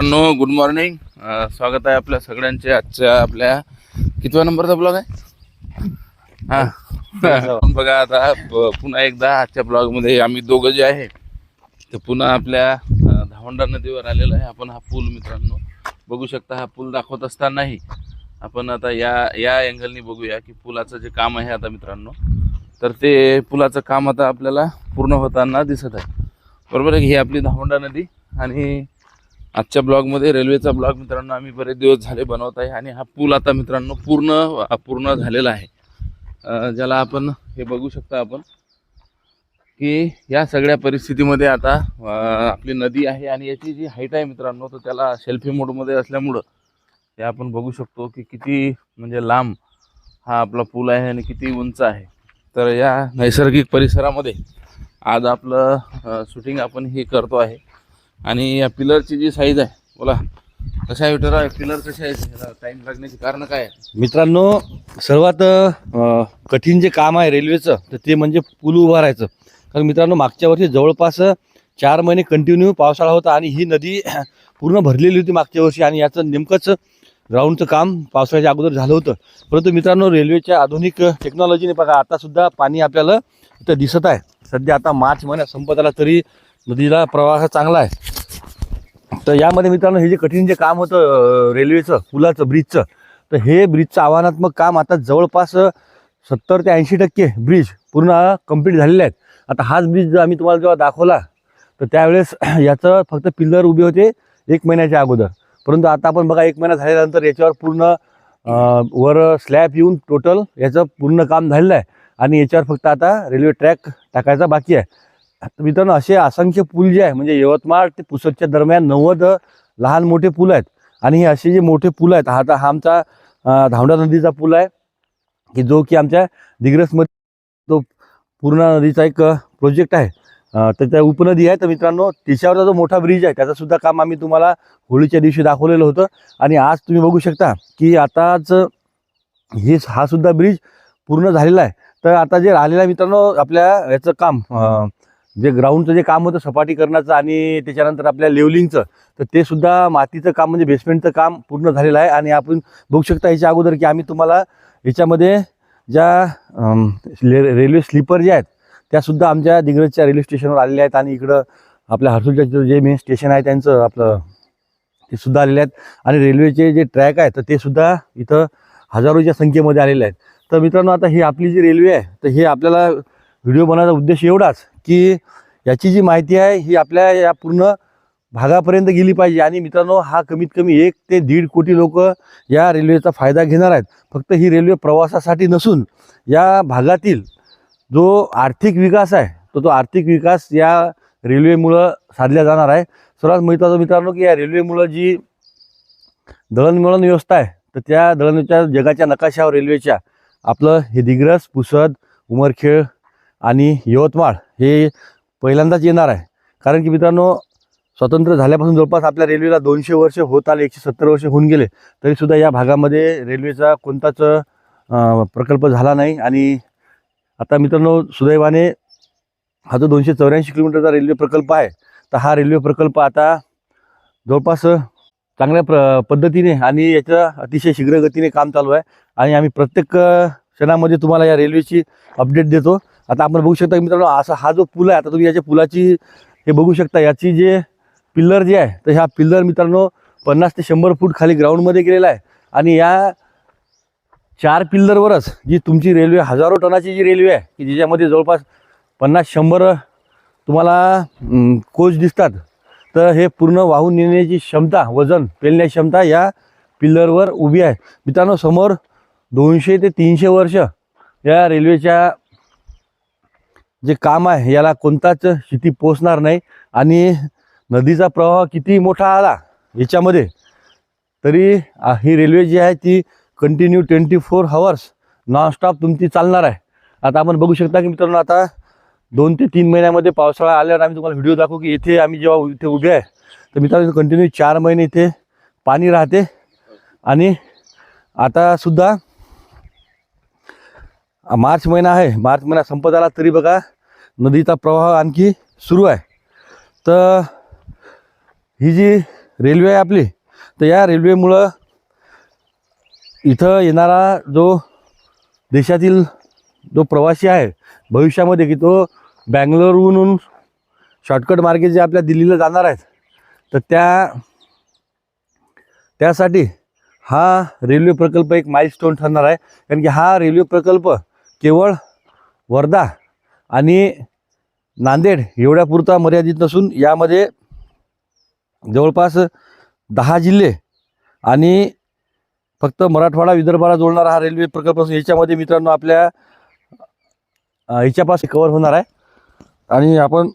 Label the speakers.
Speaker 1: मित्रांनो, good morning. स्वागत आहे आपल्या सगळ्यांचे आजच्या आपल्या कितव्या नंबरचा ब्लॉग आहे बघा. आता पुन्हा एकदा आजच्या ब्लॉगमध्ये आम्ही दोघं जे आहे ते पुन्हा आपल्या धावंडा नदीवर आलेलो आहे. आपण हा पूल मित्रांनो बघू शकता. हा पूल दाखवत असतानाही आपण आता या अँगलनी बघूया की पुलाचं जे काम आहे आता मित्रांनो, तर ते पुलाचं काम आता आपल्याला पूर्ण होताना दिसत आहे. बरोबर आहे. ही आपली धावंडा नदी आणि आजच्या ब्लॉगमध्ये रेल्वेचा ब्लॉग मित्रांनो आम्ही बरेच दिवस झाले बनवत आहे. आणि हा पूल आता मित्रांनो पूर्ण झालेला आहे. ज्याला आपण हे बघू शकता आपण की या सगळ्या परिस्थितीमध्ये आता आपली नदी आहे आणि याची जी हाईट आहे मित्रांनो, तर त्याला सेल्फी मोडमध्ये असल्यामुळं हे आपण बघू शकतो की किती म्हणजे लांब हा आपला पूल आहे आणि किती उंच आहे. तर या नैसर्गिक परिसरामध्ये आज आपलं शूटिंग आपण हे करतो आहे. आणि या पिलरची जी साईज आहे, बोला कशा आहे विठुराव, पिलर कशा आहे, टाईम लागण्याचे कारण काय आहे?
Speaker 2: मित्रांनो, सर्वात कठीण जे काम आहे रेल्वेचं तर ते म्हणजे पूल उभारायचं. कारण मित्रांनो, मागच्या वर्षी जवळपास 4 महिने कंटिन्यू पावसाळा होता आणि ही नदी पूर्ण भरलेली होती मागच्या वर्षी. आणि याचं नेमकंच ग्राउंडचं काम पावसाळ्याच्या अगोदर झालं होतं. परंतु मित्रांनो, रेल्वेच्या आधुनिक टेक्नॉलॉजीने बघा आतासुद्धा पाणी आपल्याला इथं दिसत आहे. सध्या आता मार्च महिन्यात संपत आला तरी नदीला प्रवाह चांगला आहे. तर यामध्ये मित्रांनो, हे जे कठीण जे काम होतं रेल्वेचं पुलाचं ब्रिजचं, तर हे ब्रिजचं आव्हानात्मक काम आता जवळपास 70 ते 80% ब्रिज पूर्ण कंप्लीट झालेले आहेत. आता हाच ब्रिज आम्ही तुम्हाला जेव्हा दाखवला तर त्यावेळेस याचं फक्त पिल्लर उभे होते 1 महिन्याच्या अगोदर. परंतु आता आपण बघा 1 महिना झाल्यानंतर याच्यावर पूर्ण वर स्लॅब येऊन टोटल याचं पूर्ण काम झालेलं आहे. आणि याच्यावर फक्त आता रेल्वे ट्रॅक टाकायचा बाकी आहे. मित्रांनो, असे असंख्य पूल जे आहे म्हणजे यवतमाळ ते पुसदच्या दरम्यान 90 लहान मोठे पूल आहेत. आणि हे असे जे मोठे पूल आहेत, हा आमचा धावंडा नदीचा पूल आहे की जो की आमच्या दिग्रसमध्ये तो पूर्ण नदीचा एक प्रोजेक्ट आहे. त्याच्या उपनदी आहे. तर मित्रांनो, त्याच्यावरचा जो मोठा ब्रिज आहे त्याचंसुद्धा काम आम्ही तुम्हाला होळीच्या दिवशी दाखवलेलं होतं. आणि आज तुम्ही बघू शकता की आताच हा सुद्धा ब्रिज पूर्ण झालेला आहे. तर आता जे राहिलेलं आहे मित्रांनो आपल्या याचं काम, जे ग्राउंडचं जे काम होतं सपाटीकरणाचं आणि त्याच्यानंतर आपल्या लेवलिंगचं, तर ते सुद्धा मातीचं काम म्हणजे बेसमेंटचं काम पूर्ण झालेलं आहे. आणि आपण बघू शकता याच्या अगोदर की आम्ही तुम्हाला याच्यामध्ये ज्या रेल्वे स्लीपर जे आहेत त्यासुद्धा आमच्या दिग्रजच्या रेल्वे स्टेशनवर आलेल्या आहेत. आणि इकडं आपल्या हर्सूलच्या जे मेन स्टेशन आहे त्यांचं आपलं ते सुद्धा आलेले आहेत. आणि रेल्वेचे जे ट्रॅक आहेत तर ते सुद्धा इथं हजारोच्या संख्येमध्ये आलेले आहेत. तर मित्रांनो, आता ही आपली जी रेल्वे आहे तर हे आपल्याला व्हिडिओ बनवायचा उद्देश एवढाच की याची जी माहिती आहे ही आपल्या या पूर्ण भागापर्यंत गेली पाहिजे. आणि मित्रांनो, हा कमीत कमी 1 ते 1.5 कोटी लोक या रेल्वेचा फायदा घेणार आहेत. फक्त ही रेल्वे प्रवासासाठी नसून या भागातील जो आर्थिक विकास आहे तो आर्थिक विकास या रेल्वेमुळं साधला जाणार आहे. सर्वात महत्त्वाचं मित्रांनो की या रेल्वेमुळं जी दळणवळण व्यवस्था आहे तर त्या दळणच्या जगाच्या नकाशावर रेल्वेच्या आपलं हे दिग्रस, पुसद, उमरखेड आणि यवतमाळ हे पहिल्यांदाच येणार आहे. कारण की मित्रांनो, स्वतंत्र झाल्यापासून जवळपास आपल्या रेल्वेला 200 वर्ष होत आले, 170 वर्ष होऊन गेले, तरीसुद्धा या भागामध्ये रेल्वेचा कोणताच प्रकल्प झाला नाही. आणि आता मित्रांनो, सुदैवाने हा जो 284 किलोमीटरचा रेल्वे प्रकल्प आहे तर हा रेल्वे प्रकल्प आता जवळपास चांगल्या पद्धतीने आणि याच्या अतिशय शीघ्र गतीने काम चालू आहे. आणि आम्ही प्रत्येक क्षणामध्ये तुम्हाला या रेल्वेची अपडेट देतो. आता आपण बघू शकता मित्रांनो, असा हा जो पूल आहे, आता तुम्ही याच्या पुलाची हे बघू शकता, याची जे पिल्लर जे आहे तर ह्या पिल्लर मित्रांनो 50 ते 100 फूट खाली ग्राउंडमध्ये गेलेला आहे. आणि या 4 पिल्लरवरच जी तुमची रेल्वे, हजारो टनाची जी रेल्वे आहे की ज्याच्यामध्ये जवळपास 50-100 तुम्हाला कोच दिसतात, तर हे पूर्ण वाहून नेण्याची क्षमता, वजन पेलण्याची क्षमता या पिल्लरवर उभी आहे. मित्रांनो, समोर 200 ते 300 वर्ष या रेल्वेच्या जे काम आहे याला कोणताच क्षती पोचणार नाही. आणि नदीचा प्रवाह किती मोठा आला याच्यामध्ये तरी ही रेल्वे जी आहे ती कंटिन्यू 24 आवर्स नॉनस्टॉप तुमची चालणार आहे. आता आपण बघू शकता की मित्रांनो, आता 2 ते 3 महिन्यामध्ये पावसाळा आल्यावर आम्ही तुम्हाला व्हिडिओ दाखवू की इथे आम्ही जेव्हा इथे उभे आहे तर मित्रांनो कंटिन्यू 4 महिने इथे पाणी राहते. आणि आतासुद्धा मार्च महिना आहे, मार्च महिना संपत आला तरी बघा नदीचा प्रवाह आणखी सुरू आहे. तर ही जी रेल्वे आहे आपली, तर या रेल्वेमुळं इथं येणारा जो देशातील जो प्रवासी आहे भविष्यामध्ये, की तो बँगलोरहून शॉर्टकट मार्गे जे आपल्या दिल्लीला जाणार आहेत, तर त्यासाठी हा रेल्वे प्रकल्प एक माइलस्टोन ठरणार आहे. कारण की हा रेल्वे प्रकल्प केवळ वर्धा आणि नांदेड एवढ्यापुरता मर्यादित नसून यामध्ये जवळपास 10 जिल्हे आणि फक्त मराठवाडा विदर्भाला जोडणारा हा रेल्वे प्रकल्प असून याच्यामध्ये मित्रांनो आपल्या याच्यापासून कव्हर होणार आहे. आणि आपण